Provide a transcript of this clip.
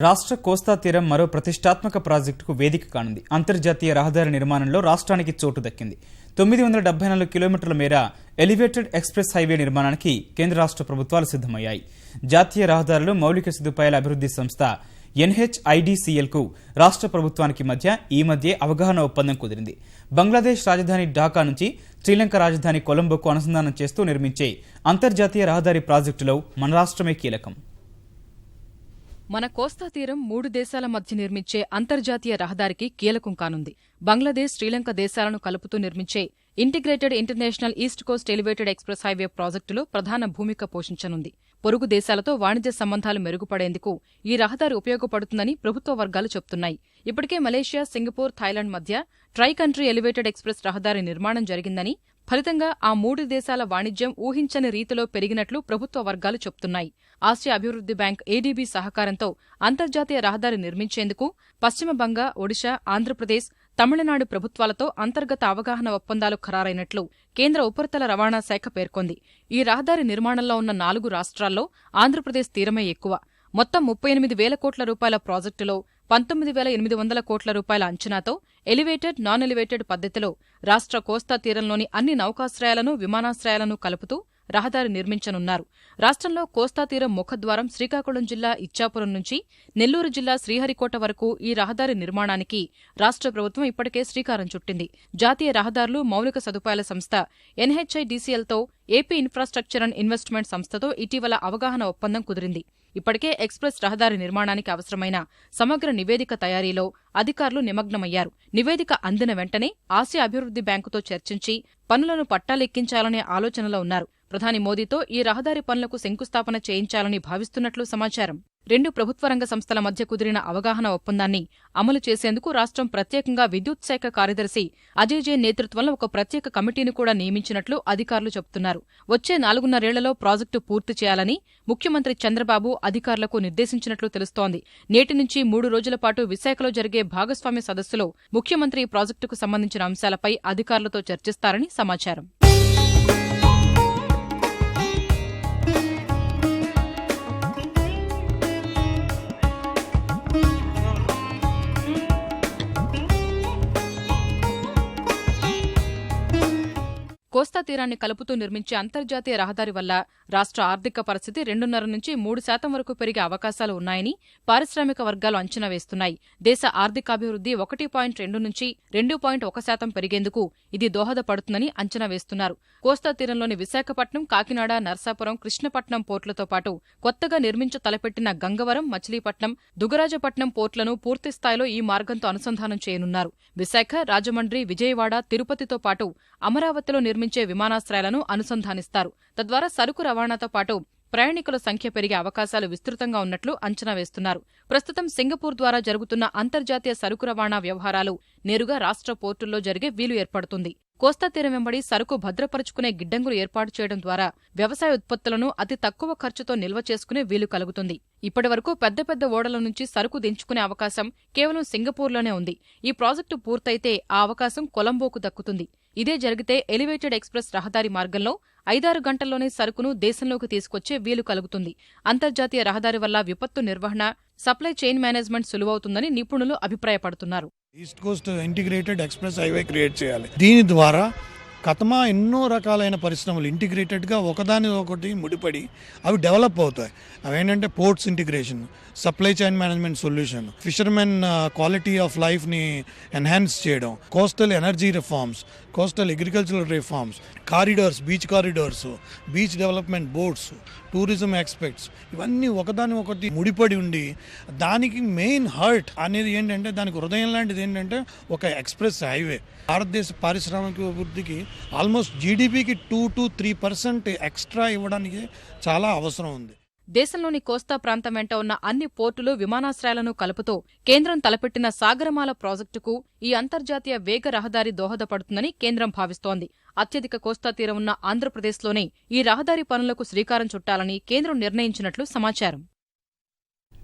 రాష్ట్ర కోస్తా తీరం మరో ప్రతిష్టాత్మక ప్రాజెక్టుకు వేదిక కానుంది. అంతర్జాతీయ రహదారి నిర్మాణంలో రాష్ట్రానికి చోటు దక్కింది. 974 కిలోమీటర్ల మేర ఎలివేటెడ్ ఎక్స్ప్రెస్ హైవే నిర్మాణానికి కేంద్ర రాష్ట్ర ప్రభుత్వాలు సిద్ధమయ్యాయి. జాతీయ రహదారులు మౌలిక సదుపాయాల అభివృద్ధి సంస్థ NHIDCLకు రాష్ట్ర ప్రభుత్వానికి ఈ మధ్య అవగాహన ఒప్పందం కుదిరింది. బంగ్లాదేశ్ రాజధాని ఢాకా నుంచి శ్రీలంక రాజధాని కొలంబోకు అనుసంధానం చేస్తూ నిర్మించే అంతర్జాతీయ రహదారి ప్రాజెక్టులో మన రాష్ట్రమే కీలకం. మన కోస్తా తీరం 3 దేశాల మధ్య నిర్మించే అంతర్జాతీయ రహదారికి కీలకం కానుంది. బంగ్లాదేశ్, శ్రీలంక దేశాలను కలుపుతూ నిర్మించే integrated international east Coast elevated express highway ప్రాజెక్టులో ప్రధాన భూమిక పోషించనుంది. పొరుగు దేశాలతో వాణిజ్య సంబంధాలు మెరుగుపడేందుకు ఈ రహదారి ఉపయోగపడుతుందని ప్రభుత్వ వర్గాలు చెబుతున్నాయి. ఇప్పటికే మలేషియా, సింగపూర్, థాయిలాండ్ మధ్య ట్రై కంట్రీ ఎలివేటెడ్ ఎక్స్ప్రెస్ రహదారి నిర్మాణం జరిగిందని, ఫలితంగా ఆ 3 దేశాల వాణిజ్యం ఊహించని రీతిలో పెరిగినట్లు ప్రభుత్వ వర్గాలు చెబుతున్నాయి. ఆసియా అభివృద్ధి బ్యాంక్ ADB సహకారంతో అంతర్జాతీయ రహదారి నిర్మించేందుకు పశ్చిమ బంగా, ఒడిశా, ఆంధ్రప్రదేశ్, తమిళనాడు ప్రభుత్వాలతో అంతర్గత అవగాహన ఒప్పందాలు ఖరారైనట్లు కేంద్ర ఉపరితల రవాణా శాఖ పేర్కొంది. ఈ రహదారి నిర్మాణంలో ఉన్న 4 రాష్ట్రాల్లో ఆంధ్రప్రదేశ్ తీరమే ఎక్కువ. మొత్తం 38,000 కోట్ల రూపాయల ప్రాజెక్టులో 19,800 కోట్ల రూపాయల అంచనాతో ఎలివేటెడ్, నాన్ ఎలివేటెడ్ పద్ధతిలో రాష్ట్ర కోస్తా తీరంలోని అన్ని నౌకాశ్రయాలను, విమానాశ్రయాలను కలుపుతూ రహదారి నిర్మించనున్నారు. రాష్ట్రంలో కోస్తా తీరం ముఖద్వారం శ్రీకాకుళం జిల్లా ఇచ్చాపురం నుంచి నెల్లూరు జిల్లా శ్రీహరికోట వరకు ఈ రహదారి నిర్మాణానికి రాష్ట్ర ప్రభుత్వం ఇప్పటికే శ్రీకారం చుట్టింది. జాతీయ రహదారులు మౌలిక సదుపాయాల సంస్థ NHIDCLతో ఏపీ ఇన్ఫ్రాస్ట్రక్చర్ అండ్ ఇన్వెస్ట్మెంట్ సంస్థతో ఇటీవల అవగాహన ఒప్పందం కుదిరింది. ఇప్పటికే ఎక్స్ప్రెస్ రహదారి నిర్మాణానికి అవసరమైన సమగ్ర నివేదిక తయారీలో అధికారులు నిమగ్నమయ్యారు. నివేదిక అందిన వెంటనే ఆసియా అభివృద్ధి బ్యాంకుతో చర్చించి పనులను పట్టాలెక్కించాలనే ఆలోచనలో ఉన్నారు. ప్రధాని మోదీతో ఈ రహదారి పనులకు శంకుస్థాపన చేయించాలని భావిస్తున్నట్లు సమాచారం. 2 ప్రభుత్వ రంగ సంస్థల మధ్య కుదిరిన అవగాహన ఒప్పందాన్ని అమలు చేసేందుకు రాష్ట్రం ప్రత్యేకంగా విద్యుత్ శాఖ కార్యదర్శి అజయ్ జైన్ నేతృత్వంలో ఒక ప్రత్యేక కమిటీని కూడా నియమించినట్లు అధికారులు చెబుతున్నారు. వచ్చే 4.5 ప్రాజెక్టు పూర్తి చేయాలని ముఖ్యమంత్రి చంద్రబాబు అధికారులకు నిర్దేశించినట్లు తెలుస్తోంది. నేటి నుంచి 3 రోజుల పాటు విశాఖలో జరిగే భాగస్వామ్య సదస్సులో ముఖ్యమంత్రి ఈ ప్రాజెక్టుకు సంబంధించిన అంశాలపై అధికారులతో చర్చిస్తారని సమాచారం. కోస్తా తీరాన్ని కలుపుతూ నిర్మించే అంతర్జాతీయ రహదారి వల్ల రాష్ట్ర ఆర్థిక పరిస్థితి 2.5 నుంచి 3% వరకు పెరిగే అవకాశాలు ఉన్నాయని పారిశ్రామిక వర్గాలు అంచనా వేస్తున్నాయి. దేశ ఆర్థికాభివృద్ధి 1.2 నుంచి 2.1% పెరిగేందుకు ఇది దోహదపడుతుందని అంచనా వేస్తున్నారు. కోస్తా తీరంలోని విశాఖపట్నం, కాకినాడ, నర్సాపురం, కృష్ణపట్నం పోర్టులతో పాటు కొత్తగా తలపెట్టిన గంగవరం, మచిలీపట్నం, దుగరాజపట్నం పోర్టులను పూర్తిస్థాయిలో ఈ మార్గంతో అనుసంధానం చేయనున్నారు. విశాఖ, రాజమండ్రి, విజయవాడ, తిరుపతితో పాటు అమరావతిలో నిర్మించే విమానాశ్రయాలను అనుసంధానిస్తారు. తద్వారా సరుకు రవాణాతో పాటు ప్రయాణికుల సంఖ్య పెరిగే అవకాశాలు విస్తృతంగా ఉన్నట్లు అంచనా వేస్తున్నారు. ప్రస్తుతం సింగపూర్ ద్వారా జరుగుతున్న అంతర్జాతీయ సరుకు రవాణా వ్యవహారాలు నేరుగా రాష్ట్ర పోర్టుల్లో జరిగే వీలు ఏర్పడుతుంది. కోస్తా తీరం వెంబడి సరుకు భద్రపరుచుకునే గిడ్డంగులు ఏర్పాటు చేయడం ద్వారా వ్యవసాయ ఉత్పత్తులను అతి తక్కువ ఖర్చుతో నిల్వ చేసుకునే వీలు కలుగుతుంది. ఇప్పటివరకు పెద్ద ఓడల నుంచి సరుకు దించుకునే అవకాశం కేవలం సింగపూర్లోనే ఉంది. ఈ ప్రాజెక్టు పూర్తయితే ఆ అవకాశం కొలంబోకు దక్కుతుంది. ఇదే జరిగితే ఎలివేటెడ్ ఎక్స్ప్రెస్ రహదారి మార్గంలో 5-6 గంటల్లోనే సరుకును దేశంలోకి తీసుకొచ్చే వీలు కలుగుతుంది. అంతర్జాతీయ రహదారి వల్ల విపత్తు నిర్వహణ, సప్లై చైన్ మేనేజ్మెంట్ సులువవుతుందని నిపుణులు అభిప్రాయపడుతున్నారు. East Coast integrated express highway create చేయాలి. దీని ద్వారా కథమా ఎన్నో రకాలైన పరిశ్రమలు ఇంటిగ్రేటెడ్గా ఒకదాని ఒకటి ముడిపడి అవి డెవలప్ అవుతాయి. అవేంటంటే ports integration, supply chain management solution, fishermen quality of లైఫ్ని ఎన్హాన్స్ చేయడం, coastal energy reforms, coastal agricultural reforms, corridors, beach development boards, tourism aspects, ఇవన్నీ ఒకదాని ఒకటి ముడిపడి ఉండి దానికి మెయిన్ హార్ట్ అనేది ఏంటంటే, దానికి హృదయం లాంటిది ఏంటంటే ఒక ఎక్స్ప్రెస్ హైవే. భారతదేశ పారిశ్రామిక అభివృద్ధికి ఆల్మోస్ట్ GDPకి 2-3% ఎక్స్ట్రా ఇవ్వడానికి చాలా అవసరం ఉంది. దేశంలోని కోస్తా ప్రాంతం వెంట ఉన్న అన్ని పోర్టులు, విమానాశ్రయాలను కలుపుతూ కేంద్రం తలపెట్టిన సాగరమాల ప్రాజెక్టుకు ఈ అంతర్జాతీయ వేగ రహదారి దోహదపడుతుందని కేంద్రం భావిస్తోంది. అత్యధిక కోస్తా తీరం ఉన్న ఆంధ్రప్రదేశ్లోనే ఈ రహదారి పనులకు శ్రీకారం చుట్టాలని కేంద్రం నిర్ణయించినట్లు సమాచారం.